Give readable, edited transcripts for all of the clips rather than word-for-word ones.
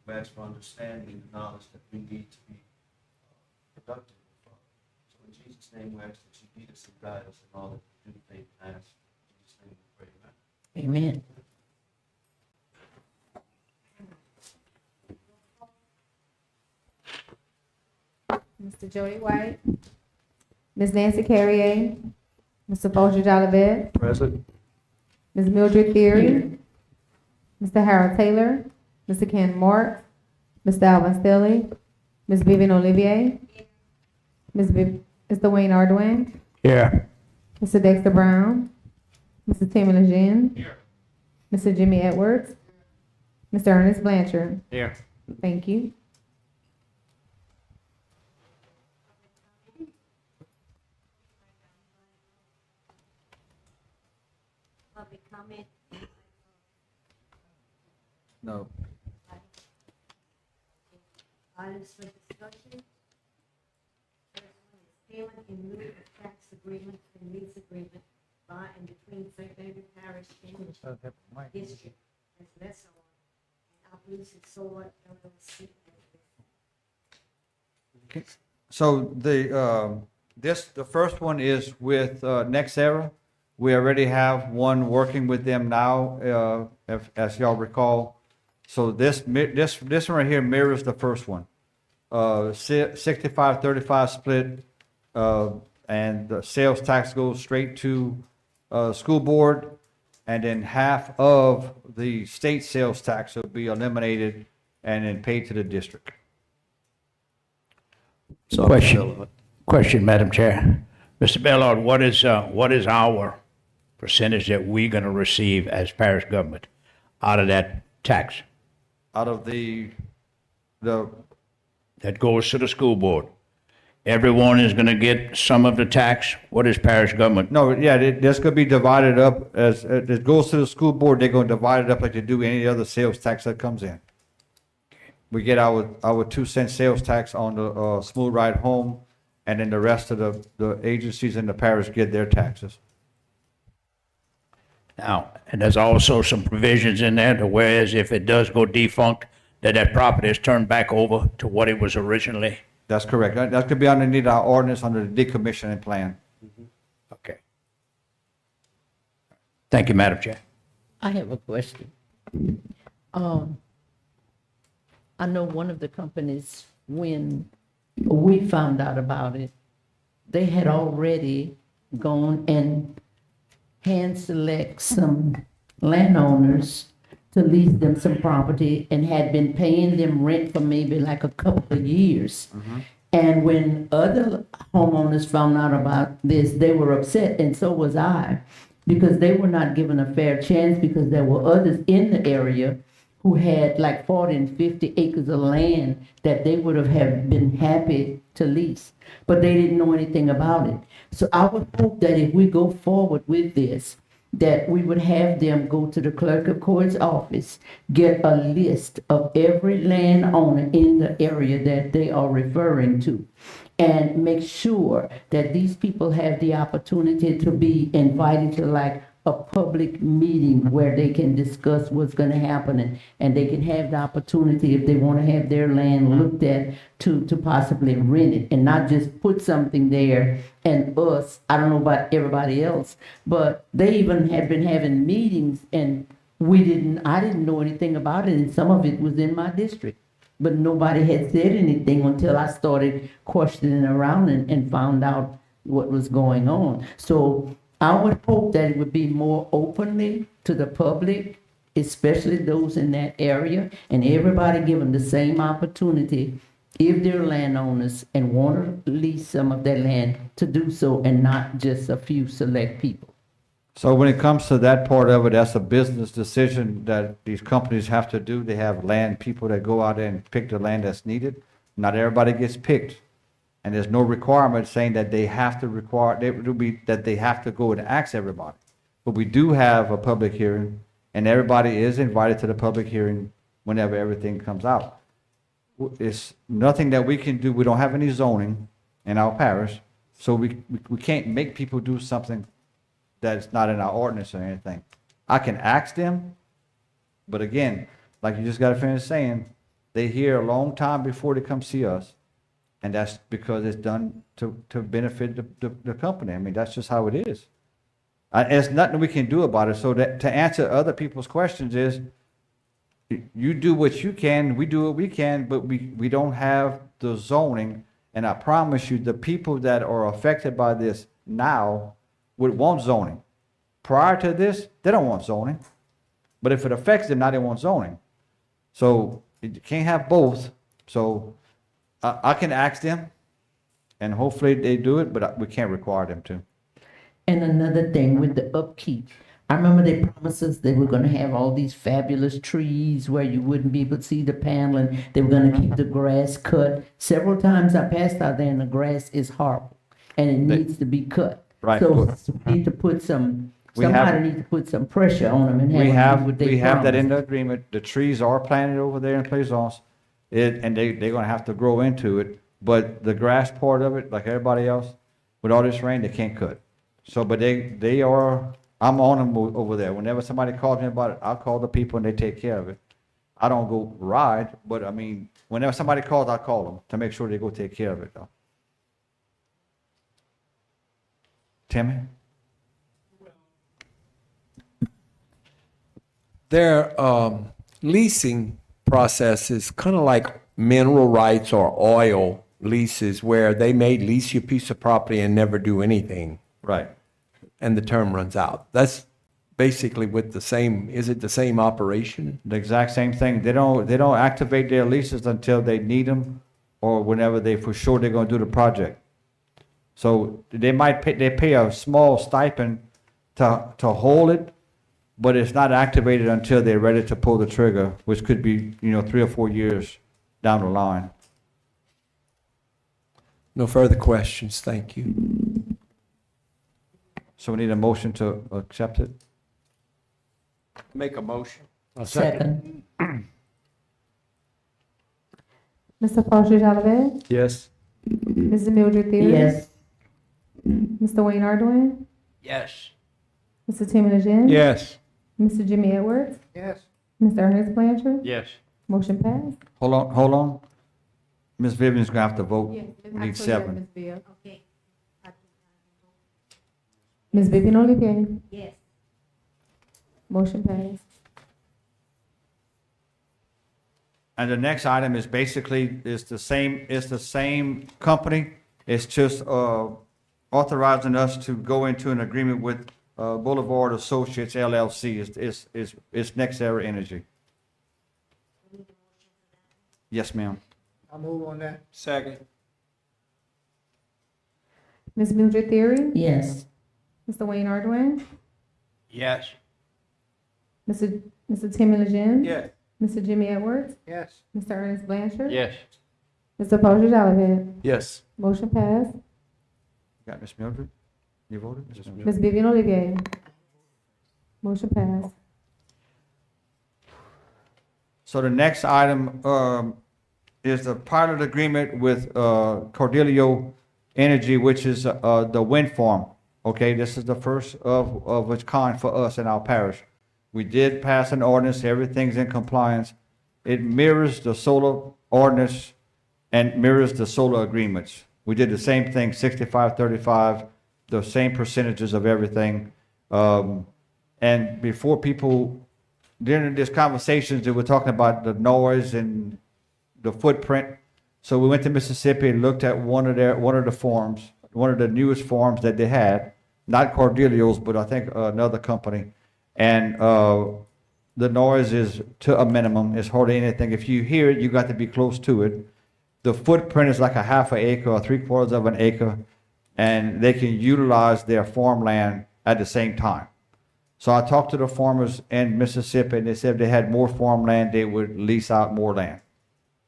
We ask for understanding and knowledge that we need to be productive. So in Jesus' name, we ask that you lead us and guide us in all that we do, think, and ask. In Jesus' name we pray, amen. Amen. Mr. Jody White, Ms. Nancy Carrier, Mr. Folger Jolivet, Present. Ms. Mildred Theory, Mr. Harold Taylor, Mr. Ken Moore, Mr. Alvin Stilly, Ms. Vivian Olivier, Mr. Wayne Ardoin, Here. Mr. Dexter Brown, Mr. Timmy Lejeune, Mr. Jimmy Edwards, Mr. Ernest Blanchard. Here. Thank you. Public comment. No. Items for discussion. First one is payment in lieu of tax agreement and lease agreement by and between St. David Parish and District as lessor and Appalachian Solar LLC. So the first one is with Nexera. We already have one working with them now, as y'all recall. So this one right here mirrors the first one. 65-35 split, and the sales tax goes straight to school board, and then half of the state sales tax will be eliminated and then paid to the district. Question, Madam Chair. Mr. Bellard, what is our percentage that we're gonna receive as parish government out of that tax Out of the that goes to the school board? Everyone is gonna get some of the tax. What is parish government? No, yeah, that's gonna be divided up as, it goes to the school board, they're gonna divide it up like they do any other sales tax that comes in. We get our 2-cent sales tax on the, Smooth Ride Home, and then the rest of the agencies in the parish get their taxes. Now, and there's also some provisions in there to whereas if it does go defunct, that property is turned back over to what it was originally. That's correct. That could be underneath our ordinance under the decommissioning plan. Okay. Thank you, Madam Chair. I have a question. I know one of the companies, when we found out about it, they had already gone and hand select some landowners to lease them some property and had been paying them rent for maybe like a couple of years. And when other homeowners found out about this, they were upset, and so was I, because they were not given a fair chance, because there were others in the area who had like 40 and 50 acres of land that they would have been happy to lease, but they didn't know anything about it. So I would hope that if we go forward with this, that we would have them go to the clerk of court's office, get a list of every landowner in the area that they are referring to, and make sure that these people have the opportunity to be invited to like a public meeting where they can discuss what's going to happen, and they can have the opportunity, if they want to have their land looked at, to possibly rent it, and not just put something there and us, I don't know about everybody else, but they even have been having meetings, and I didn't know anything about it, and some of it was in my district, but nobody had said anything until I started questioning around and found out what was going on. So I would hope that it would be more openly to the public, especially those in that area, and everybody given the same opportunity if they're landowners and want to lease some of their land to do so, and not just a few select people. So when it comes to that part of it, that's a business decision that these companies have to do. They have land people that go out there and pick the land that's needed. Not everybody gets picked. And there's no requirement saying that they have to require, that they have to go and ask everybody. But we do have a public hearing, and everybody is invited to the public hearing whenever everything comes out. It's nothing that we can do. We don't have any zoning in our parish, so we can't make people do something that's not in our ordinance or anything. I can ask them, but again, like you just got to finish saying, they hear a long time before they come see us, and that's because it's done to benefit the company. I mean, that's just how it is. There's nothing we can do about it. So that, to answer other people's questions is, you do what you can, we do what we can, but we don't have the zoning. And I promise you, the people that are affected by this now would want zoning. Prior to this, they don't want zoning. But if it affects them, now they want zoning. So you can't have both. So I can ask them, and hopefully they do it, but we can't require them to. And another thing with the upkeep, I remember they promised us they were gonna have all these fabulous trees where you wouldn't be able to see the paneling. They were gonna keep the grass cut. Several times I passed out there and the grass is horrible and it needs to be cut. Right. So we need to put somebody needs to put some pressure on them and have them do what they We have that in promised. the agreement. The trees are planted over there in Plaisance. And they're gonna have to grow into it. But the grass part of it, like everybody else, with all this rain, they can't cut. So, but they are, I'm on them over there. Whenever somebody calls me about it, I'll call the people and they take care of it. I don't go ride, but I mean, whenever somebody calls, I call them to make sure they go take care of it though. Timmy? Their leasing process is kind of like mineral rights or oil leases, where they may lease you a piece of property and never do anything, Right. and the term runs out. That's basically with the same, is it the same operation? The exact same thing. They don't activate their leases until they need them or whenever they for sure they're gonna do the project. So they pay a small stipend to hold it, but it's not activated until they're ready to pull the trigger, which could be, 3 or 4 years down the line. No further questions, thank you. So we need a motion to accept it. Make a motion. Second, Mr. Partridge Olivet, Yes. Mrs. Mildred Theory. yes, Mr. Wayne Arduin, Yes. Mr. Timmy Legend. Yes. Mr. Jimmy Edwards, Yes. Mr. Ernest Blanchard. Yes. Motion passed. Hold on. Ms. Vivian's gonna have to vote. We need 7. Okay. Ms. Vivian Olivier, Yes. motion passed. And the next item is basically, it's the same company. It's just authorizing us to go into an agreement with Boulevard Associates LLC. It's Next Era Energy. Yes, ma'am. I'll move on that. Second. Ms. Mildred Theory, yes, Mr. Wayne Arduin, Yes. Mr. Timmy Legend. Yes. Mr. Jimmy Edwards, Yes. Mr. Ernest Blanchard. Yes. Mr. Partridge Olivet, Yes. motion passed. Got Ms. Mildred? You voted? Ms. Mildred? Ms. Vivian Olivier, motion passed. So the next item is the pilot agreement with Cordelio Energy, which is the wind farm. Okay, this is the first of its kind for us in our parish. We did pass an ordinance, everything's in compliance. It mirrors the solar ordinance and mirrors the solar agreements. We did the same thing, 65-35, the same percentages of everything. And before people, during these conversations, they were talking about the noise and the footprint. So we went to Mississippi and looked at one of the farms, one of the newest farms that they had, not Cordelio's, but I think another company. And the noise is to a minimum. It's hardly anything. If you hear it, you got to be close to it. The footprint is like a half an acre or 3/4 of an acre, and they can utilize their farmland at the same time. So I talked to the farmers in Mississippi, and they said if they had more farmland, they would lease out more land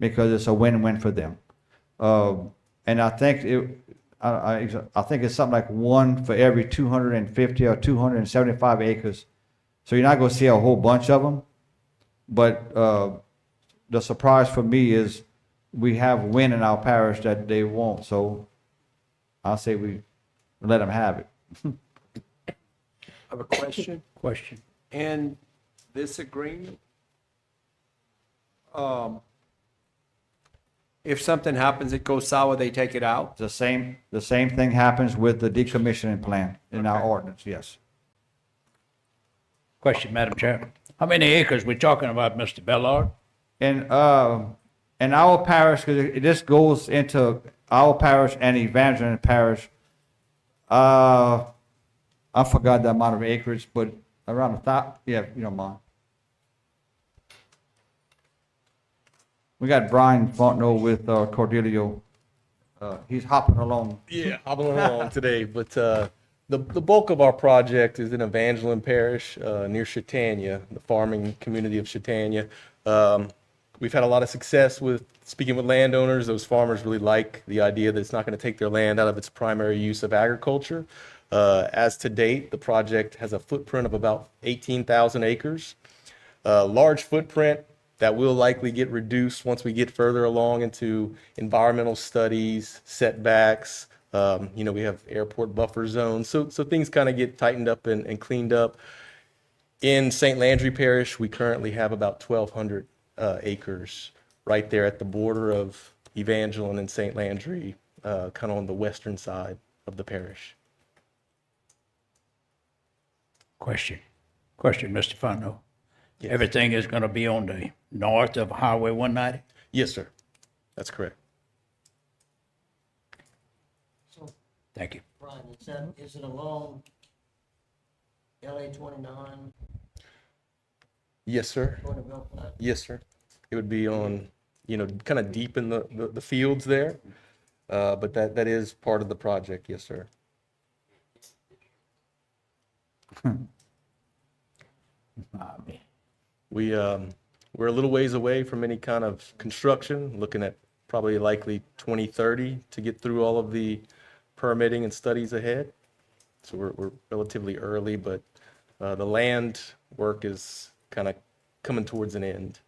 because it's a win-win for them. And I think I think it's something like one for every 250 or 275 acres. So you're not gonna see a whole bunch of them. But, the surprise for me is we have wind in our parish that they won't, so I'll say we let them have it. I have a question. Question. In this agreement, if something happens, it goes sour, they take it out? The same thing happens with the decommissioning plan in our ordinance, yes. Question, Madam Chair. How many acres we talking about, Mr. Bellard? In our parish, because this goes into our parish and Evangeline Parish, I forgot the amount of acreage, but around 1,000, yeah, you don't mind. We got Brian Fontenot with Cordelio. He's hopping along. Yeah, hopping along today, but the bulk of our project is in Evangeline Parish near Chautauqua, the farming community of Chautauqua. We've had a lot of success with speaking with landowners. Those farmers really like the idea that it's not going to take their land out of its primary use of agriculture. As to date, the project has a footprint of about 18,000 acres. Large footprint that will likely get reduced once we get further along into environmental studies, setbacks. We have airport buffer zones. So things kind of get tightened up and cleaned up. In St. Landry Parish, we currently have about 1,200 acres right there at the border of Evangeline and St. Landry, kind of on the western side of the parish. Question, Mr. Fontenot. Yes. Everything is gonna be on the north of Highway 190? Yes, sir. That's correct. So, Thank you. Brian, is it along LA 29, Yes, sir. going to Belfast? Yes, sir. It would be on, kind of deep in the fields there. But that is part of the project. Yes, sir. We're a little ways away from any kind of construction, looking at probably likely 2030 to get through all of the permitting and studies ahead. So we're relatively early, but the land work is kind of coming towards an end.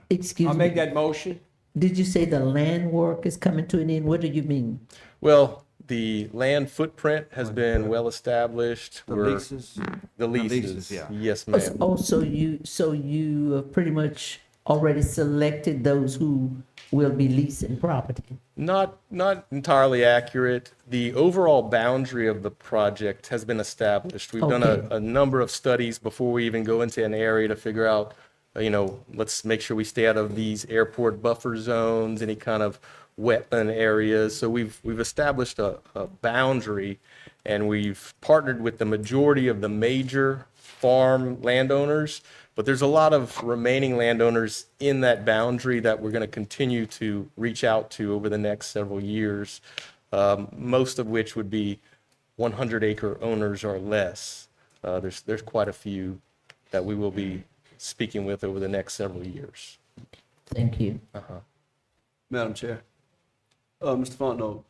Excuse I'll me, make that motion. did you say the land work is coming to an end? What do you mean? Well, the land footprint has been well established. The We're- leases, The leases, leases, yeah. yes, ma'am. Oh, so you have pretty much already selected those who will be leasing property? Not entirely accurate. The overall boundary of the project has been established. We've done Okay. a number of studies before we even go into an area to figure out, let's make sure we stay out of these airport buffer zones, any kind of wetland areas. So we've established a boundary, and we've partnered with the majority of the major farm landowners. But there's a lot of remaining landowners in that boundary that we're going to continue to reach out to over the next several years, most of which would be 100-acre owners or less. There's quite a few that we will be speaking with over the next several years. Thank you. Madam Chair. Mr. Fontenot,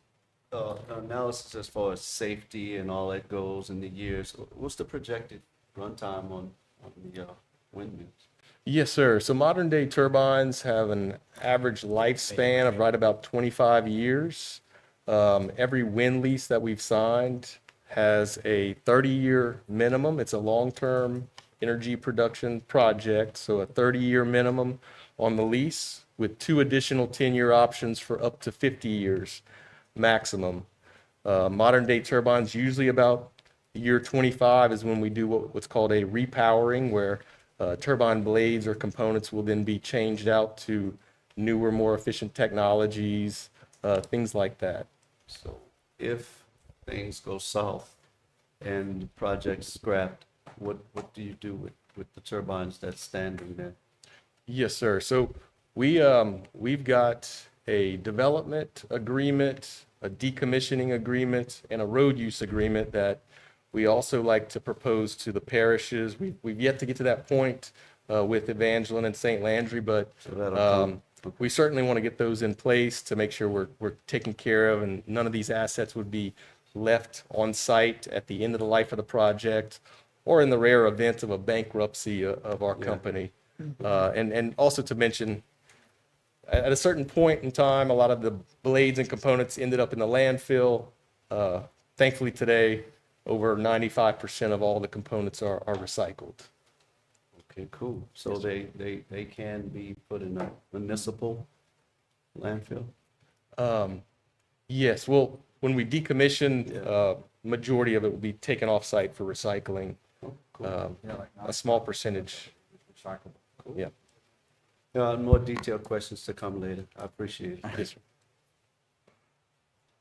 analysis as far as safety and all that goes in the years, what's the projected runtime on the windmills? Yes, sir. So modern day turbines have an average lifespan of right about 25 years. Every wind lease that we've signed has a 30-year minimum. It's a long-term energy production project, so a 30-year minimum on the lease with 2 additional 10-year options for up to 50 years maximum. Modern day turbines, usually about year 25 is when we do what's called a repowering, where turbine blades or components will then be changed out to newer, more efficient technologies, things like that. So if things go south and the project's scrapped, what do you do with the turbines that's standing there? Yes, sir. So we've got a development agreement, a decommissioning agreement, and a road use agreement that we also like to propose to the parishes. We've yet to get to that point. with Evangeline and St. Landry, but that'll come. we certainly want to get those in place to make sure we're taken care of, and none of these assets would be left on site at the end of the life of the project, or in the rare event of a bankruptcy of our company. And also to mention, at a certain point in time, a lot of the blades and components ended up in the landfill. Thankfully today, over 95% of all the components are recycled. Okay, cool. So they can be put in a municipal landfill? Yes, well, when we decommission, majority of it will be taken off-site for recycling. A small percentage. Recyclable. Yeah. More detailed questions to come later. I appreciate it. Yes, sir.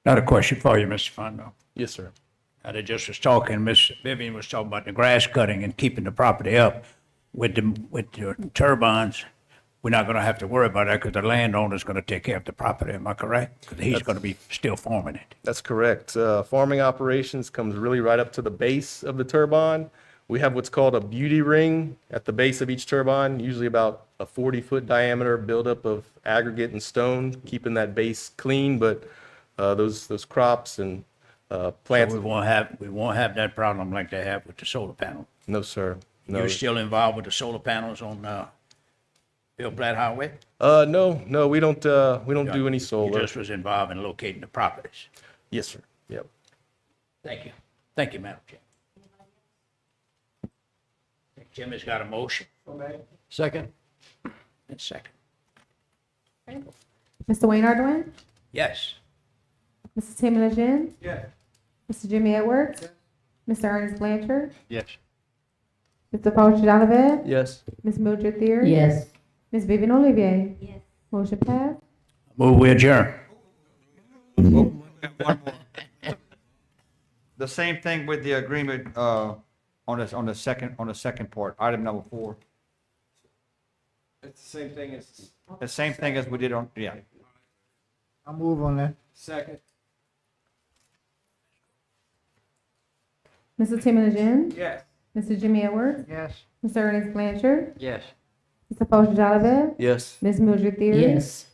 Another question for you, Mr. Fondo. Yes, sir. They just was talking, Miss Vivian was talking about the grass cutting and keeping the property up with the turbines. We're not gonna have to worry about that because the landowner's gonna take care of the property. Am I correct? Because he's gonna be still farming it. That's correct. Farming operations comes really right up to the base of the turbine. We have what's called a beauty ring at the base of each turbine, usually about a 40-foot diameter buildup of aggregate and stone, keeping that base clean, but those crops and plants, We won't have that problem like they have with the solar panel. no, sir. No. You're still involved with the solar panels on Bill Platt Highway? No, we don't do any You solar. just was involved in locating the properties. Yes, sir. Yep. Thank you. Thank you, Madam Chair. Jim has got a motion. Second? And second. Mr. Wayne Ardoin? Yes. Mrs. Timmy Legend? Yes. Mr. Jimmy Edwards? Mr. Ernest Blanchard? Yes. Mr. Paul Shalabed? Yes. Ms. Mildred Theory? Yes. Ms. Vivian Olivier? Yes. Motion passed. Move we adjourn. One more. The same thing with the agreement, on the second part, item number 4. It's the same thing as. The same thing as we did on, yeah. I'll move on that. Second? Mr. Timmy Legend? Yes. Mr. Jimmy Edwards? Yes. Mr. Ernest Blanchard? Yes. Mr. Paul Shalabed? Yes. Ms. Mildred Theory? Yes.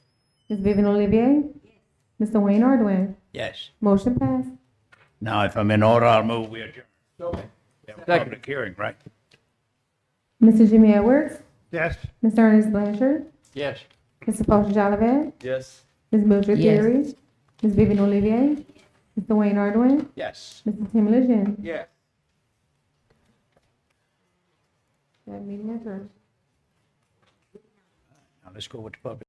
Ms. Vivian Olivier? Mr. Wayne Ardoin? Yes. Motion passed. Now, if I'm in order, I'll move we adjourn. We have a public hearing, right? Mr. Jimmy Edwards? Yes. Mr. Ernest Blanchard? Yes. Mr. Paul Shalabed? Yes. Ms. Mildred Yes. Theory? Ms. Vivian Olivier? Mr. Wayne Ardoin? Yes. Mr. Timmy Legend? Yes. That meeting adjourned. Now, let's go with the public.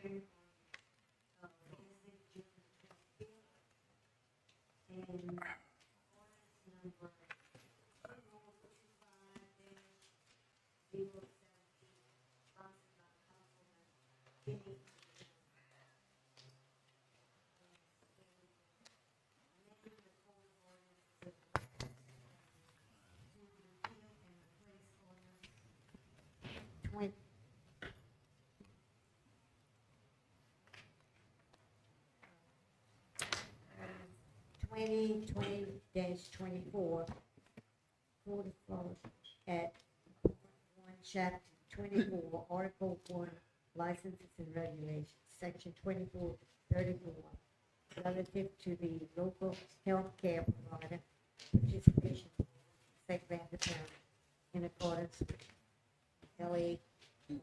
hearing on, Wednesday, June 25th. And ordinance number 2025-017, sponsored by Councilman Kenny. Amending the code of ordinances to repeal and replace ordinance 2020-24, code of law at 1, chapter 24, article 1, licenses and regulations, section 2434, relative to the local health care provider participation St. Vandal County in accordance with LA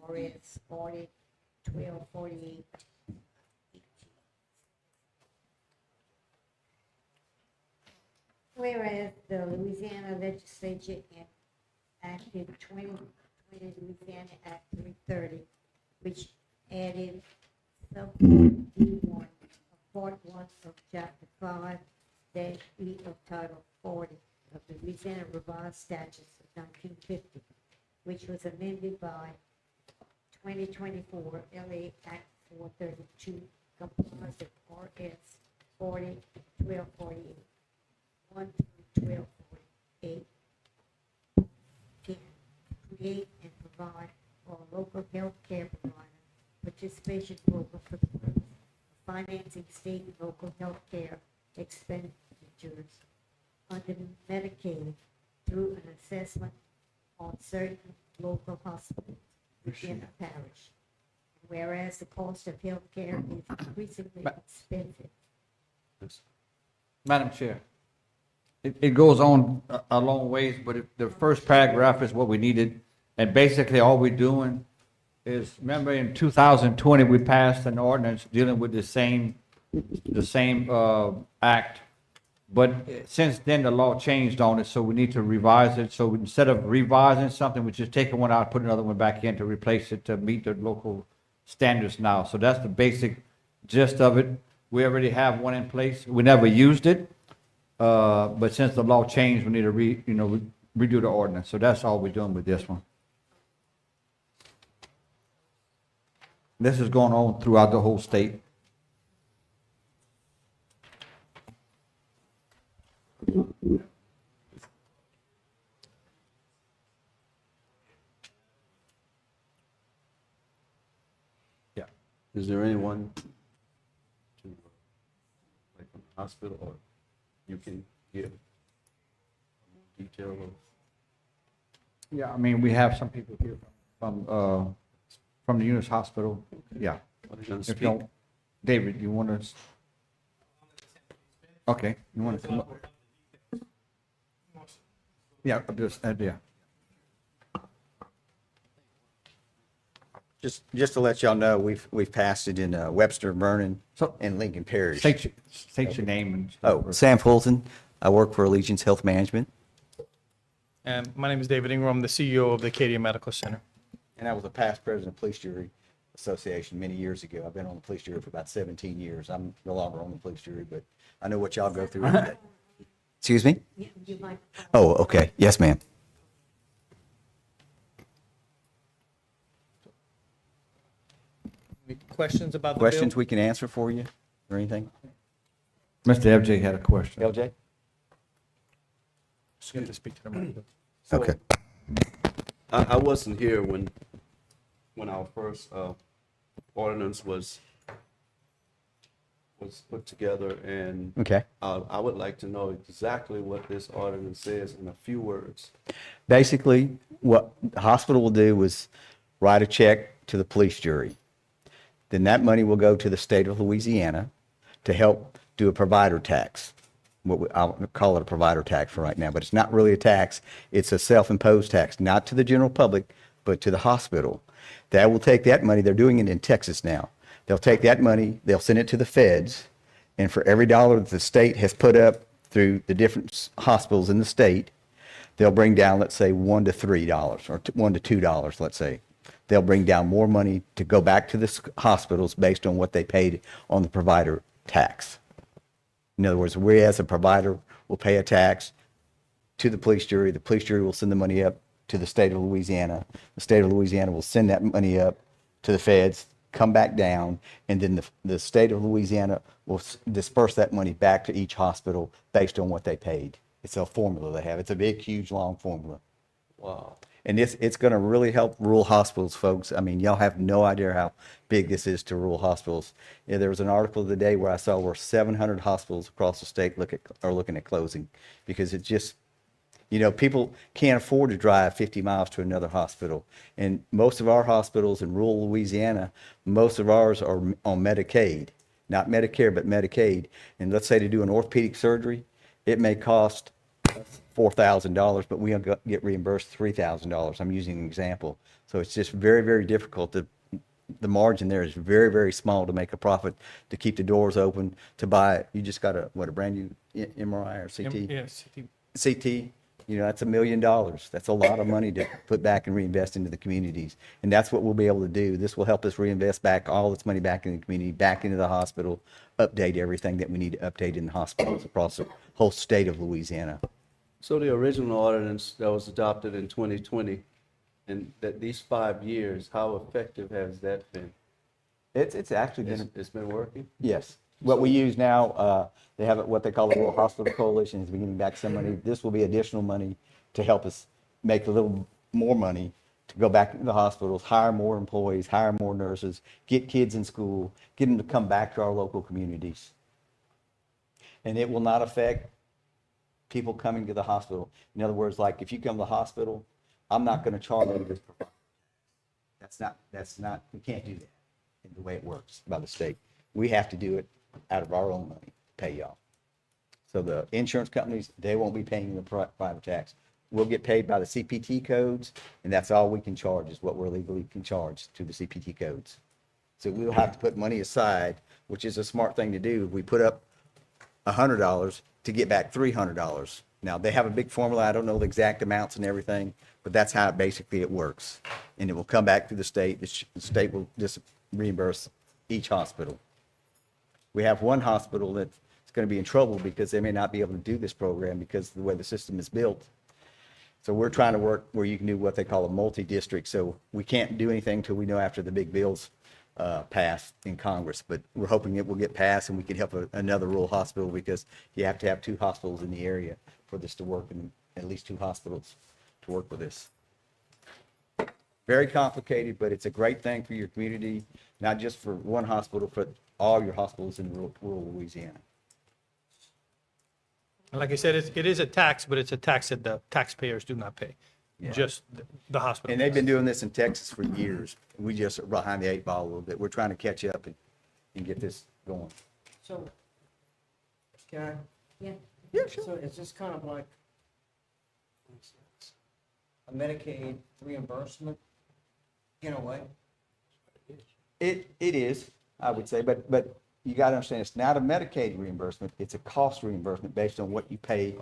RS 40-1248. Whereas the Louisiana Legislature enacted 2020 Louisiana Act 330, which added subpart D1 of Part 1 of Chapter 5-E of Title 40 of the Louisiana Revised Statutes of 1950, which was amended by 2024 LA Act 432, complies with RS 40-1248. 1 through 1248. 10. Create and provide for a local health care provider participation program for the purpose of financing state and local health care expenditures under Medicaid through an assessment on certain local hospitals within a parish. Whereas the cost of health care is increasingly expensive. Madam Chair, it goes on a long ways, but the first paragraph is what we needed. And basically, all we're doing is, remember in 2020, we passed an ordinance dealing with the same act. But since then, the law changed on it, so we need to revise it. So instead of revising something, we're just taking one out, put another one back in to replace it to meet the local standards now. So that's the basic gist of it. We already have one in place. We never used it. But since the law changed, we need to redo the ordinance. So that's all we're doing with this one. This is going on throughout the whole state. Yeah. Is there anyone to, like, from the hospital, or you can give detail of? Yeah, I mean, we have some people here from the Eunice Hospital. Yeah. Are they gonna If speak? you don't, David, you want to? Okay, you want to come up? Yeah, just, yeah. Just to let y'all know, we've passed it in Webster, Vernon, So- and Lincoln Parish. State your name and stuff. Oh, Sam Fulton. I work for Allegiance Health Management. And my name is David Ingram. I'm the CEO of the Acadia Medical Center. And I was a past president of Police Jury Association many years ago. I've been on the police jury for about 17 years. I'm no longer on the police jury, but I know what y'all go through every day. Excuse me? You might. Oh, okay. Yes, ma'am. Any questions about the Questions bill? we can answer for you or anything? Mr. FJ had a question. LJ? Just need to speak to the mic. Okay. I wasn't here when our first ordinance was put together, and Okay. I would like to know exactly what this ordinance says in a few words. Basically, what the hospital will do is write a check to the police jury. Then that money will go to the state of Louisiana to help do a provider tax. I'll call it a provider tax for right now, but it's not really a tax. It's a self-imposed tax, not to the general public, but to the hospital. That will take that money, they're doing it in Texas now. They'll take that money, they'll send it to the feds, and for every dollar that the state has put up through the different hospitals in the state, they'll bring down, let's say, $1 to $3 or $1 to $2, let's say. they'll bring down more money to go back to the hospitals based on what they paid on the provider tax. In other words, we as a provider will pay a tax to the police jury. The police jury will send the money up to the state of Louisiana. The state of Louisiana will send that money up to the feds, come back down, and then the state of Louisiana will disperse that money back to each hospital based on what they paid. It's a formula they have. It's a big, huge, long formula. Wow. And it's going to really help rural hospitals, folks. I mean, y'all have no idea how big this is to rural hospitals. Yeah, there was an article today where I saw where 700 hospitals across the state are looking at closing because it just, people can't afford to drive 50 miles to another hospital. And most of our hospitals in rural Louisiana, most of ours are on Medicaid, not Medicare, but Medicaid. And let's say to do an orthopedic surgery, it may cost $4,000, but we get reimbursed $3,000. I'm using an example. So it's just very, very difficult the margin there is very, very small to make a profit, to keep the doors open, to buy, you just got a brand new MRI or CT? Yes. CT, that's $1 million. That's a lot of money to put back and reinvest into the communities. And that's what we'll be able to do. This will help us reinvest back all this money back in the community, back into the hospital, update everything that we need to update in the hospitals across the whole state of Louisiana. So the original ordinance that was adopted in 2020, and that these 5 years, how effective has that been? It's actually been, It's been working? yes. What we use now, they have what they call the Rural Hospital Coalition is getting back some money. This will be additional money to help us make a little more money to go back into the hospitals, hire more employees, hire more nurses, get kids in school, get them to come back to our local communities. And it will not affect people coming to the hospital. In other words, like if you come to the hospital, I'm not going to charge you this. That's not, we can't do that in the way it works by the state. We have to do it out of our own money, pay y'all. So the insurance companies, they won't be paying the private tax. We'll get paid by the CPT codes, and that's all we can charge is what we're legally can charge to the CPT codes. So we'll have to put money aside, which is a smart thing to do. We put up $100 to get back $300. Now, they have a big formula. I don't know the exact amounts and everything, but that's how basically it works. And it will come back to the state. The state will just reimburse each hospital. We have one hospital that's going to be in trouble because they may not be able to do this program because of the way the system is built. So we're trying to work where you can do what they call a multi-district. So we can't do anything until we know after the big bills pass in Congress, but we're hoping it will get passed and we can help another rural hospital because you have to have 2 hospitals in the area for this to work, and at least 2 hospitals to work with this. Very complicated, but it's a great thing for your community, not just for one hospital, but all your hospitals in rural Louisiana. And like I said, it is a tax, but it's a tax that the taxpayers do not pay, just the hospital. And they've been doing this in Texas for years. We just are behind the 8 ball a little bit. We're trying to catch up and get this going. So, can I? Yeah. Yeah, sure. So it's just kind of like a Medicaid reimbursement in a way? It is, I would say, but you got to understand, it's not a Medicaid reimbursement. It's a cost reimbursement based on what you pay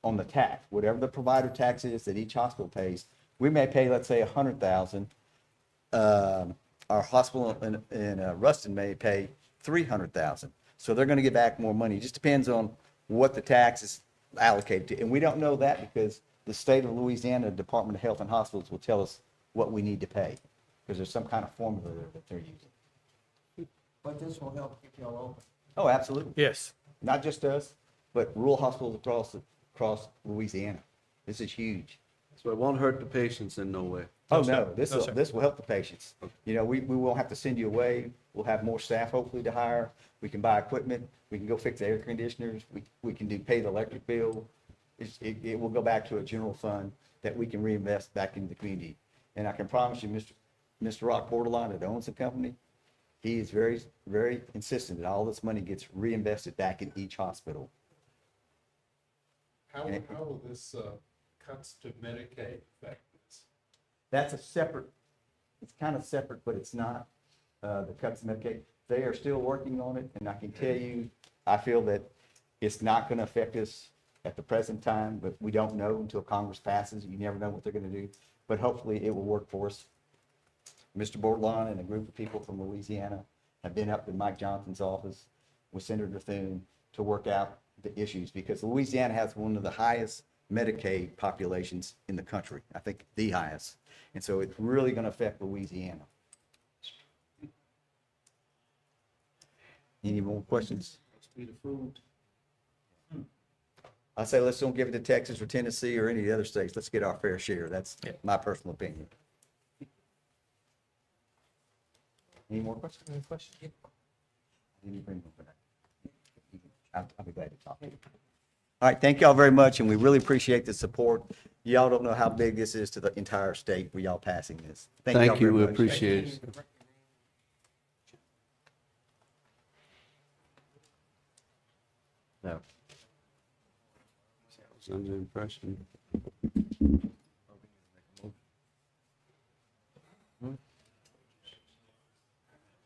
on the tax, whatever the provider tax is that each hospital pays. We may pay, let's say, $100,000. Our hospital in Ruston may pay $300,000. So they're going to get back more money. It just depends on what the tax is allocated to. And we don't know that because the state of Louisiana Department of Health and Hospitals will tell us what we need to pay because there's some kind of formula there that they're using. But this will help keep y'all open. Oh, absolutely. Yes. Not just us, but rural hospitals across Louisiana. This is huge. So it won't hurt the patients in no way. Oh, sir. no, No, sir. this will help the patients. We won't have to send you away. We'll have more staff hopefully to hire. We can buy equipment. We can go fix air conditioners. We can pay the electric bill. It will go back to a general fund that we can reinvest back in the community. And I can promise you, Mr. Rock Bordelon that owns the company, he is very, very insistent that all this money gets reinvested back in each hospital. How will this cuts to Medicaid affect this? That's it's kind of separate, but it's not, the cuts in Medicaid. They are still working on it, and I can tell you, I feel that it's not going to affect us at the present time, but we don't know until Congress passes. You never know what they're going to do, but hopefully it will work for us Mr. Bordelon and a group of people from Louisiana have been up in Mike Johnson's office with Senator Thune to work out the issues, because Louisiana has one of the highest Medicaid populations in the country. I think the highest. And so it's really going to affect Louisiana. Any more questions? Must be the food. I say let's don't give it to Texas or Tennessee or any of the other states. Let's get our fair share. That's my personal opinion. Any more questions? Any questions? I didn't bring them for that. I'll be glad to talk to you. All right, thank y'all very much, and we really appreciate the support. Y'all don't know how big this is to the entire state for y'all passing this. Thank y'all very much. Appreciate it. No. I was under the impression.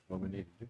What we need to do.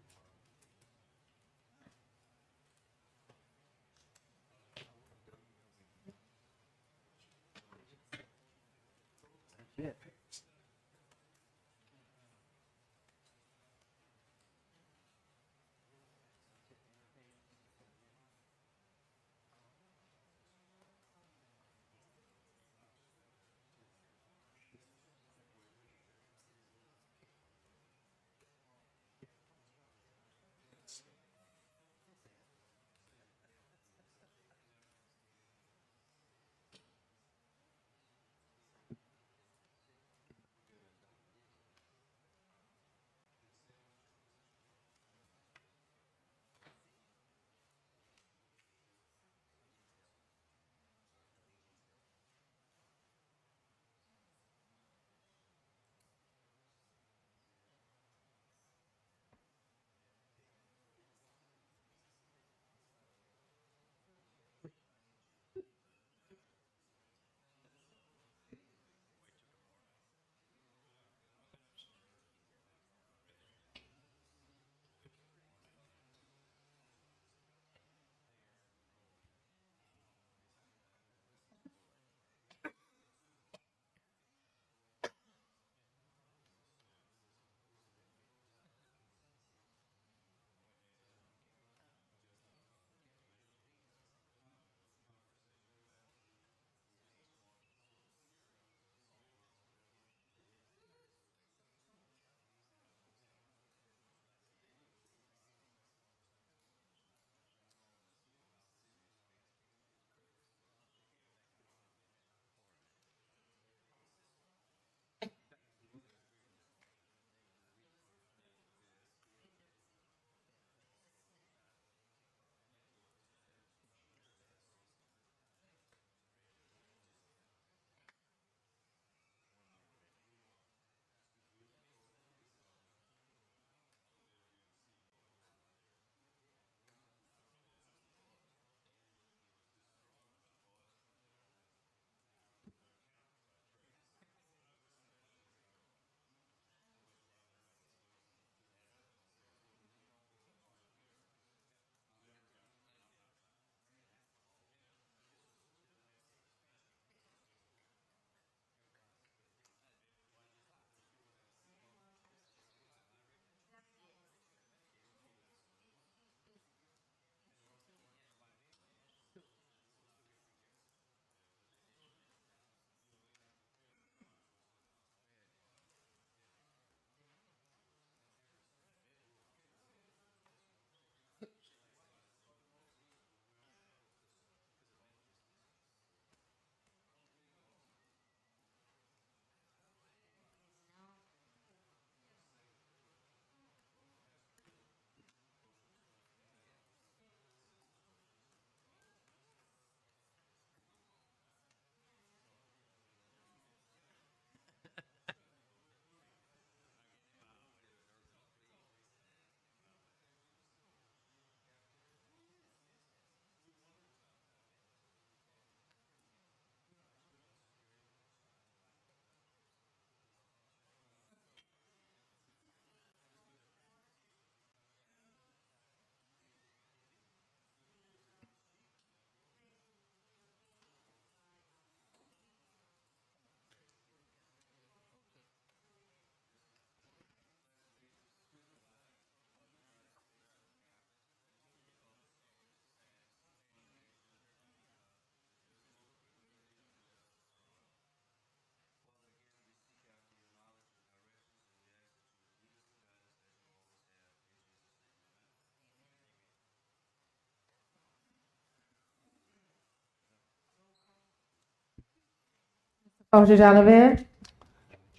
Officer Jolivet,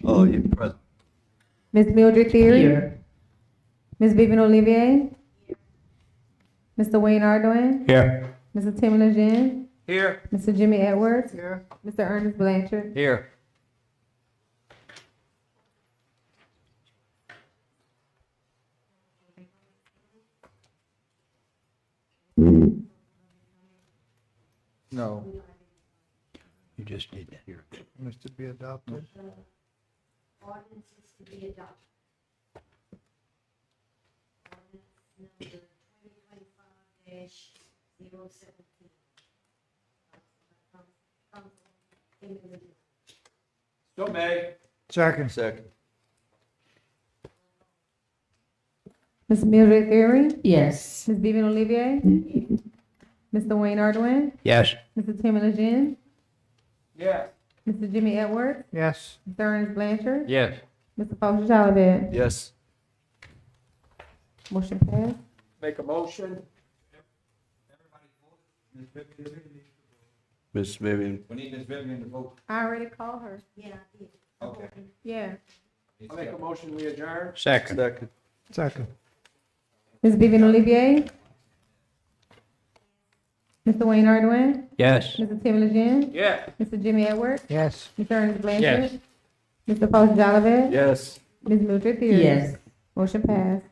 Oh, yeah, present. Ms. Mildred Theory, Here. Ms. Vivian Olivier, Mr. Wayne Ardoin, Here. Mr. Tim Lejeune, Here. Mr. Jimmy Edwards, Mr. Ernest Blanchard. Here. No. You just did that here. Needs to be adopted. Ordinances to be adopted. Ordinance number 2025-017. So made. Second. Second. Ms. Mildred Theory, Yes. Ms. Vivian Olivier, Mr. Wayne Ardoin, Yes. Mr. Tim Lejeune, Yeah. Mr. Jimmy Edwards, Yes. Mr. Ernest Blanchard, Yes. Mr. Foster Jolivet. Yes. Motion passed. Make a motion. Miss Vivian. We need Ms. Vivian to vote. I already called her. Yeah, I did. Okay. Yeah. I make a motion, we adjourn. Second. Second. Second. Ms. Vivian Olivier, Mr. Wayne Ardoin, Yes. Mr. Tim Lejeune, Yeah. Mr. Jimmy Edwards, Yes. Mr. Ernest Blanchard, Yes. Mr. Foster Jolivet, Yes. Ms. Mildred Theory. Yes. Motion passed.